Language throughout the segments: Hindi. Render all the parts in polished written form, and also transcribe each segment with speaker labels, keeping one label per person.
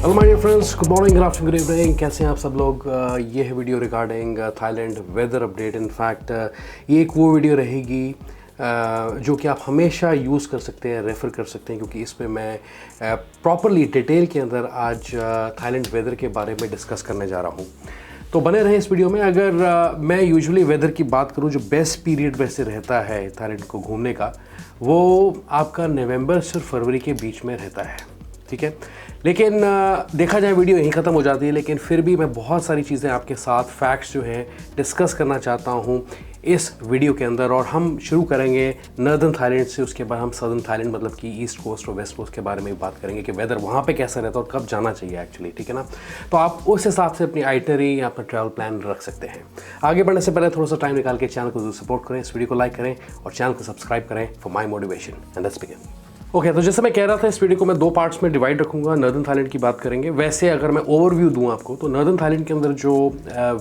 Speaker 1: Hello my dear friends, good morning, good afternoon, good evening. कैसे हैं आप सब लोग। ये है video regarding Thailand weather update. In fact ये एक वो वीडियो रहेगी जो कि आप हमेशा यूज़ कर सकते हैं, रेफ़र कर सकते हैं, क्योंकि इसमें मैं प्रॉपरली डिटेल के अंदर आज थाईलैंड वेदर के बारे में डिस्कस करने जा रहा हूँ। तो बने रहें इस वीडियो में। अगर मैं यूजुअली वेदर की बात करूँ, जो बेस्ट पीरियड वैसे रहता है थाईलैंड को घूमने का, वो आपका नवंबर से फरवरी के बीच में रहता है, ठीक है। लेकिन देखा जाए वीडियो यहीं ख़त्म हो जाती है, लेकिन फिर भी मैं बहुत सारी चीज़ें आपके साथ फैक्ट्स जो हैं डिस्कस करना चाहता हूँ इस वीडियो के अंदर। और हम शुरू करेंगे नॉर्दर्न थाईलैंड से, उसके बाद हम सदर्न थाईलैंड मतलब कि ईस्ट कोस्ट और वेस्ट कोस्ट के बारे में भी बात करेंगे कि वेदर वहाँ पे कैसा रहता है और कब जाना चाहिए एक्चुअली, ठीक है ना। तो आप उस हिसाब से अपनी आइटनरी या अपना ट्रैवल प्लान रख सकते हैं। आगे बढ़ने से पहले थोड़ा सा टाइम निकाल के चैनल को जरूर सपोर्ट करें, इस वीडियो को लाइक करें और चैनल को सब्सक्राइब करें for my motivation. And let's begin. Okay, तो जैसे मैं कह रहा था, इस वीडियो को मैं दो पार्ट्स में डिवाइड रखूंगा। नॉर्दर्न थाईलैंड की बात करेंगे। वैसे अगर मैं ओवरव्यू दूं आपको, तो नॉर्दर्न थाईलैंड के अंदर जो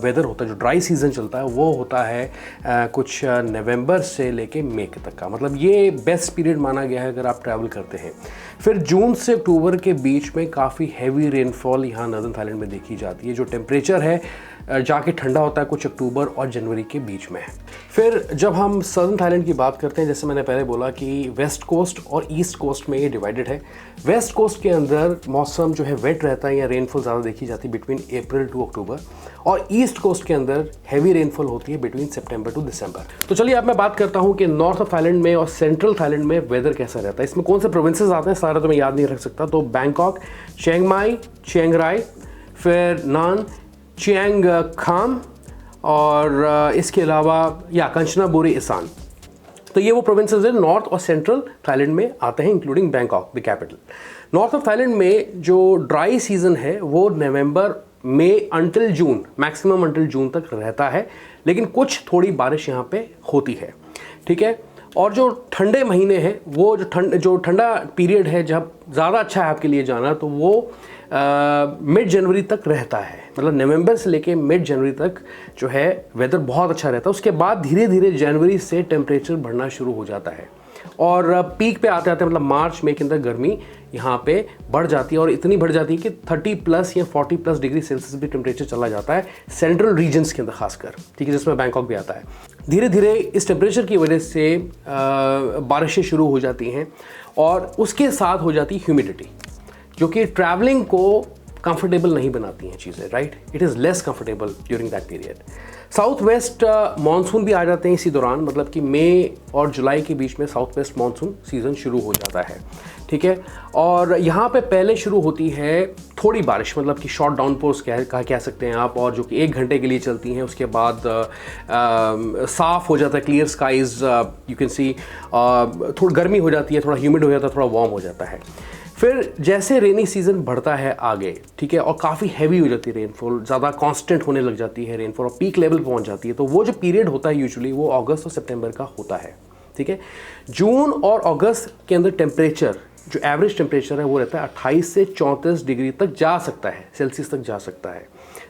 Speaker 1: वेदर होता है, जो ड्राई सीजन चलता है, वो होता है कुछ नवंबर से लेके मई तक का। मतलब ये बेस्ट पीरियड माना गया है अगर आप ट्रैवल करते हैं। फिर जून से अक्टूबर के बीच में काफ़ी हैवी रेनफॉल यहाँ नॉर्दर्न थाईलैंड में देखी जाती है। जो टेम्परेचर है जाके ठंडा होता है कुछ अक्टूबर और जनवरी के बीच में। फिर जब हम सदर्न थाईलैंड की बात करते हैं, जैसे मैंने पहले बोला कि वेस्ट कोस्ट और ईस्ट कोस्ट में ये डिवाइडेड है। वेस्ट कोस्ट के अंदर मौसम जो है वेट रहता है या रेनफॉल ज़्यादा देखी जाती है बिटवीन अप्रैल टू अक्टूबर, और ईस्ट कोस्ट के अंदर हैवी रेनफॉल होती है बिटवीन सितंबर टू दिसंबर। तो चलिए अब मैं बात करता हूँ कि नॉर्थ ऑफ थाईलैंड में और सेंट्रल थाईलैंड में वेदर कैसा रहता है। इसमें कौन से प्रोविंसेस आते हैं सारा तो मैं याद नहीं रख सकता। तो बैंकॉक, चियांग माई, चियांग राई, फिर नान, चियांग खाम और इसके अलावा या कंचनाबुरी, इसान। तो ये वो प्रोविंसेस हैं नॉर्थ और सेंट्रल थाईलैंड में आते हैं, including Bangkok the capital. North of Thailand में जो ड्राई सीजन है वो November May until June, maximum until June तक रहता है, लेकिन कुछ थोड़ी बारिश यहाँ पे होती है, ठीक है। और जो ठंडे महीने हैं, वो जो ठंडा पीरियड है जब ज़्यादा अच्छा है आपके लिए जाना, तो वो मिड जनवरी तक रहता है। मतलब नवंबर से लेके मिड जनवरी तक जो है वेदर बहुत अच्छा रहता है। उसके बाद धीरे धीरे जनवरी से टेम्परेचर बढ़ना शुरू हो जाता है और पीक पे आते आते मतलब मार्च में के अंदर गर्मी यहाँ पे बढ़ जाती है, और इतनी बढ़ जाती है कि 30+ या 40+ डिग्री सेल्सियस भी टेम्परेचर चला जाता है सेंट्रल रीजन्स के अंदर खासकर, ठीक है, जिसमें बैंकॉक भी आता है। धीरे धीरे इस टेम्परेचर की वजह से बारिशें शुरू हो जाती हैं और उसके साथ हो जाती है ह्यूमिडिटी, जो कि ट्रैवलिंग को कंफर्टेबल नहीं बनाती हैं चीज़ें, right. It is less comfortable during that period. South west monsoon भी आ जाते हैं इसी दौरान, मतलब कि मई और जुलाई के बीच में साउथ वेस्ट मानसून सीज़न शुरू हो जाता है, ठीक है। और यहाँ पे पहले शुरू होती है थोड़ी बारिश, मतलब कि शॉर्ट डाउनपोर्स कह सकते हैं आप, और जो कि 1 घंटे के लिए चलती हैं। उसके बाद साफ़ हो जाता है, clear skies, you can see, थोड़ी गर्मी हो जाती है, थोड़ा ह्यूमिड हो जाता है, थोड़ा वार्म हो जाता है। फिर जैसे रेनी सीज़न बढ़ता है आगे, ठीक है, और काफ़ी हैवी हो जाती है रेनफॉल, ज़्यादा कांस्टेंट होने लग जाती है रेनफॉल और पीक लेवल पहुंच जाती है। तो वो जो पीरियड होता है यूजुअली वो अगस्त और सितंबर का होता है, ठीक है। जून और अगस्त के अंदर टेम्परेचर, जो एवरेज टेम्परेचर है वो रहता है 28 से 34 डिग्री तक जा सकता है, सेल्सियस तक जा सकता है,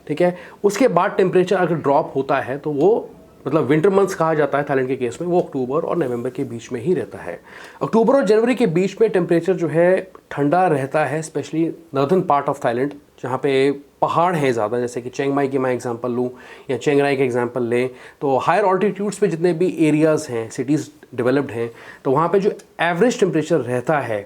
Speaker 1: ठीक है। उसके बाद टेम्परेचर अगर ड्रॉप होता है तो वो मतलब विंटर मंथ्स कहा जाता है थाईलैंड के केस में, वो अक्टूबर और नवंबर के बीच में ही रहता है। अक्टूबर और जनवरी के बीच में टेम्परेचर जो है ठंडा रहता है, specially northern part of Thailand, जहाँ पे पहाड़ हैं ज़्यादा। जैसे कि चियांग माई की मैं एग्जांपल लूँ या चियांग राई का एग्जांपल लें, तो हायर ऑल्टीट्यूड्स पे जितने भी एरियाज़ हैं, सिटीज़ डेवलप्ड हैं, तो वहाँ पे जो एवरेज टेम्परेचर रहता है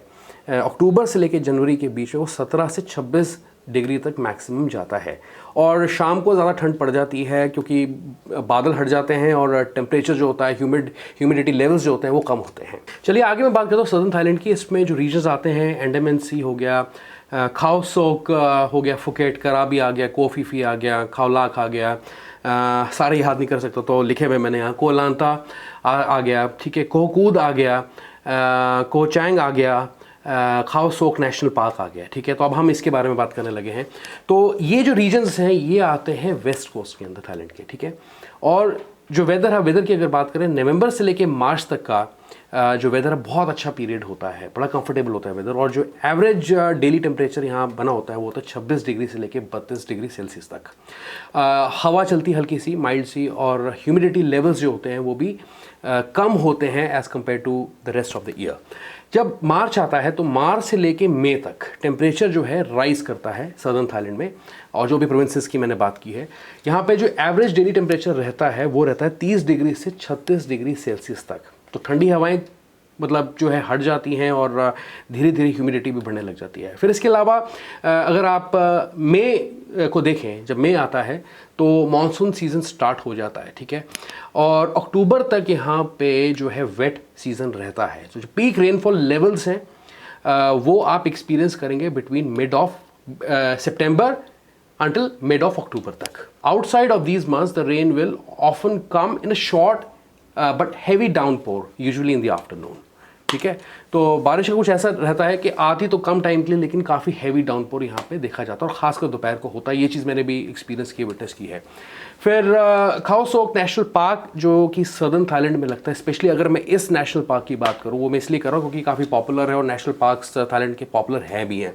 Speaker 1: अक्टूबर से लेकर जनवरी के बीच में, वो 17 से 26 डिग्री तक मैक्सिमम जाता है। और शाम को ज़्यादा ठंड पड़ जाती है क्योंकि बादल हट जाते हैं और टेम्परेचर जो होता है, ह्यूमिडिटी लेवल्स जो होते हैं वो कम होते हैं। चलिए आगे मैं बात करता हूँ सदर्न थाईलैंड की। इसमें जो रीजन्स आते हैं, अंडमान सी हो गया, खाओ सोक हो गया, फुकेट, कराबी आ गया, कोफीफी आ गया, खाओलाक आ गया, सारे याद नहीं कर सकता तो लिखे हुए मैंने यहाँ, कोलांता आ गया, ठीक है, कोहकूद आ गया, कोचांग आ गया, खाओ सोक नेशनल पार्क आ गया, ठीक है। तो अब हम इसके बारे में बात करने लगे हैं। तो ये जो रीजन्स हैं ये आते हैं वेस्ट कोस्ट के अंदर थाईलैंड के, ठीक है। और जो वेदर है, वेदर की अगर बात करें, नवंबर से लेके मार्च तक का जो वेदर है बहुत अच्छा पीरियड होता है, बड़ा कंफर्टेबल होता है वेदर। और जो एवरेज डेली टेम्परेचर यहाँ बना होता है वो होता है 26 डिग्री से लेके 32 डिग्री सेल्सियस तक। हवा चलती हल्की सी, माइल्ड सी, और ह्यूमिडिटी लेवल्स जो होते हैं वो भी कम होते हैं as compare to the rest of the year. जब मार्च आता है तो मार्च से लेके मई तक टेम्परेचर जो है राइज करता है सदर्न थाईलैंड में, और जो भी प्रोविंसेस की मैंने बात की है, यहाँ पे जो एवरेज डेली टेम्परेचर रहता है वो रहता है 30 डिग्री से 36 डिग्री सेल्सियस तक। तो ठंडी हवाएं मतलब जो है हट जाती हैं और धीरे धीरे ह्यूमिडिटी भी बढ़ने लग जाती है। फिर इसके अलावा अगर आप मई को देखें, जब मई आता है तो मानसून सीज़न स्टार्ट हो जाता है, ठीक है, और अक्टूबर तक यहाँ पे जो है वेट सीज़न रहता है। तो जो पीक रेनफॉल लेवल्स हैं वो आप एक्सपीरियंस करेंगे between mid of September until mid of October तक। Outside of these months, the rain will often come in a short but heavy downpour, usually in the afternoon। ठीक है, तो बारिश का कुछ ऐसा रहता है कि आती तो कम टाइम के लिए लेकिन काफ़ी हैवी डाउनपोर यहाँ पे देखा जाता है और ख़ासकर दोपहर को होता है। ये चीज़ मैंने भी एक्सपीरियंस की, विटनेस की है। फिर खाओ सोक नेशनल पार्क जो कि सदर्न थाईलैंड में लगता है, स्पेशली अगर मैं इस नेशनल पार्क की बात करूँ, वो मैं इसलिए कर रहा हूँ क्योंकि काफ़ी पॉपुलर है और नेशनल पार्क्स थाईलैंड के पॉपुलर हैं भी हैं।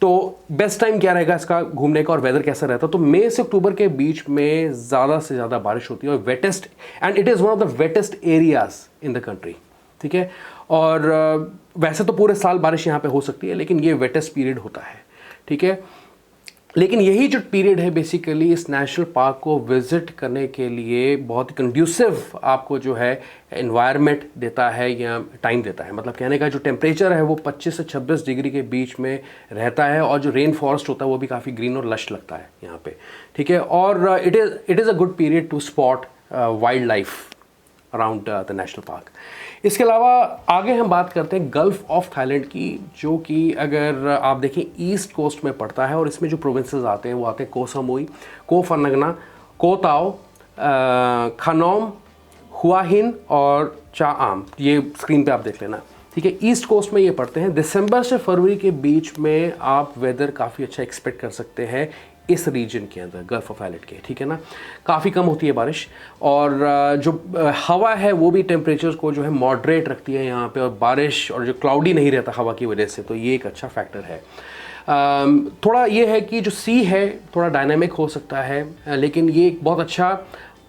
Speaker 1: तो बेस्ट टाइम क्या रहेगा इसका घूमने का और वेदर कैसा रहता है, तो मई से अक्टूबर के बीच में ज़्यादा से ज़्यादा बारिश होती है और wettest, and it is one of the wettest areas in the country. ठीक है, और वैसे तो पूरे साल बारिश यहाँ पे हो सकती है लेकिन ये वेटेस्ट पीरियड होता है। ठीक है, लेकिन यही जो पीरियड है बेसिकली इस नेशनल पार्क को विज़िट करने के लिए बहुत ही कंड्यूसिव आपको जो है एनवायरनमेंट देता है या टाइम देता है। मतलब कहने का जो टेम्परेचर है वो 25 से 26 डिग्री के बीच में रहता है और जो रेन फॉरेस्ट होता है वो भी काफ़ी ग्रीन और लश लगता है यहाँ पे। ठीक है, और it is a good period to spot wildlife around the national park. इसके अलावा आगे हम बात करते हैं गल्फ ऑफ थाईलैंड की, जो कि अगर आप देखें ईस्ट कोस्ट में पड़ता है और इसमें जो प्रोविंसेस आते हैं वो आते हैं को सामुई, को फनंगना, को ताओ, खनौम, हुआ हिन और चा आम। ये स्क्रीन पे आप देख लेना। ठीक है, ईस्ट कोस्ट में ये पड़ते हैं। दिसंबर से फरवरी के बीच में आप वेदर काफ़ी अच्छा एक्सपेक्ट कर सकते हैं इस रीजन के अंदर, गल्फ ऑफ थाईलैंड के। ठीक है ना, काफ़ी कम होती है बारिश और जो हवा है वो भी टेम्परेचर को जो है मॉडरेट रखती है यहाँ पे, और बारिश और जो क्लाउडी नहीं रहता हवा की वजह से, तो ये एक अच्छा फैक्टर है। थोड़ा ये है कि जो सी है थोड़ा डायनामिक हो सकता है, लेकिन ये एक बहुत अच्छा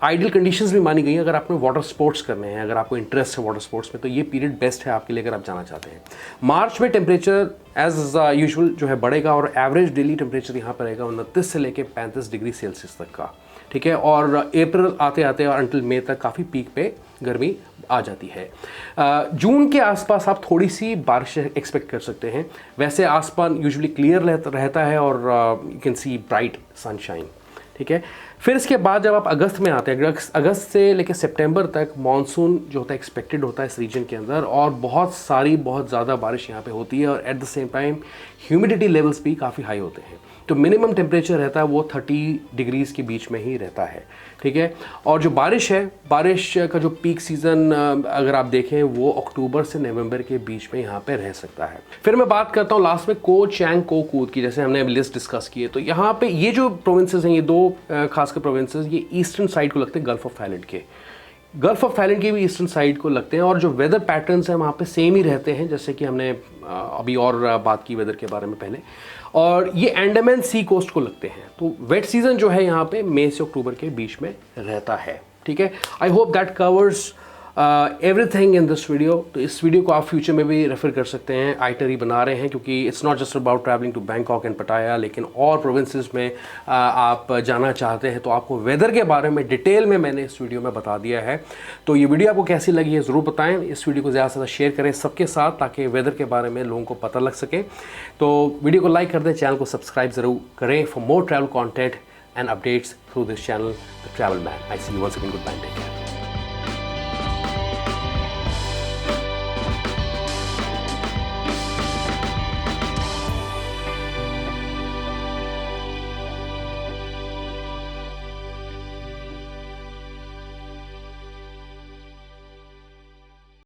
Speaker 1: आइडियल कंडीशंस भी मानी गई हैं अगर आपने वाटर स्पोर्ट्स करने हैं। अगर आपको इंटरेस्ट है वाटर स्पोर्ट्स में तो ये पीरियड बेस्ट है आपके लिए अगर आप जाना चाहते हैं। मार्च में टेम्परेचर एज यूजुअल जो है बढ़ेगा और एवरेज डेली टेम्परेचर यहाँ पर रहेगा 29 से लेकर 35 डिग्री सेल्सियस तक का। ठीक है, और अप्रैल आते आते और अंटिल मई तक काफ़ी पीक पे गर्मी आ जाती है। जून के आसपास आप थोड़ी सी बारिश एक्सपेक्ट कर सकते हैं। वैसे आसमान यूजुअली क्लियर रहता है और you can C bright sunshine. ठीक है, फिर इसके बाद जब आप अगस्त में आते हैं, अगस्त से लेकर सितंबर तक मानसून जो होता है एक्सपेक्टेड होता है इस रीजन के अंदर, और बहुत ज़्यादा बारिश यहाँ पे होती है और at the same time humidity levels भी काफ़ी हाई होते हैं। तो मिनिमम टेम्परेचर रहता है वो 30 डिग्रीज़ के बीच में ही रहता है। ठीक है, और जो बारिश है, बारिश का जो पीक सीज़न अगर आप देखें वो अक्टूबर से नवंबर के बीच में यहाँ पे रह सकता है। फिर मैं बात करता हूँ लास्ट में को चैंग को कूद की, जैसे हमने लिस्ट डिस्कस की है। तो यहाँ पे ये जो प्रोविंसेस हैं, ये दो खासकर प्रोविंसेस, ये ईस्टर्न साइड को लगते हैं गल्फ ऑफ थाईलैंड के। गल्फ ऑफ थाईलैंड के भी ईस्टर्न साइड को लगते हैं और जो वेदर पैटर्न्स हैं वहाँ पे सेम ही रहते हैं, जैसे कि हमने अभी और बात की वेदर के बारे में पहले। और ये अंडमान सी कोस्ट को लगते हैं। तो वेट सीजन जो है यहाँ पे मई से अक्टूबर के बीच में रहता है। ठीक है, I hope that covers everything in this video. तो इस वीडियो को आप फ्यूचर में भी रेफर कर सकते हैं। आइटनरी बना रहे हैं क्योंकि it's not just about travelling to Bangkok and Pattaya, लेकिन और प्रोविंसेस में आप जाना चाहते हैं तो आपको वेदर के बारे में डिटेल में मैंने इस वीडियो में बता दिया है। तो ये वीडियो आपको कैसी लगी है ज़रूर बताएं। इस वीडियो को ज़्यादा से ज़्यादा शेयर करें सबके साथ ताकि वेदर के बारे में लोगों को पता लग सके। तो वीडियो को लाइक कर दें, चैनल को सब्सक्राइब ज़रूर करें for more travel content and updates through this channel the travel man. I see you once again, goodbye, take care.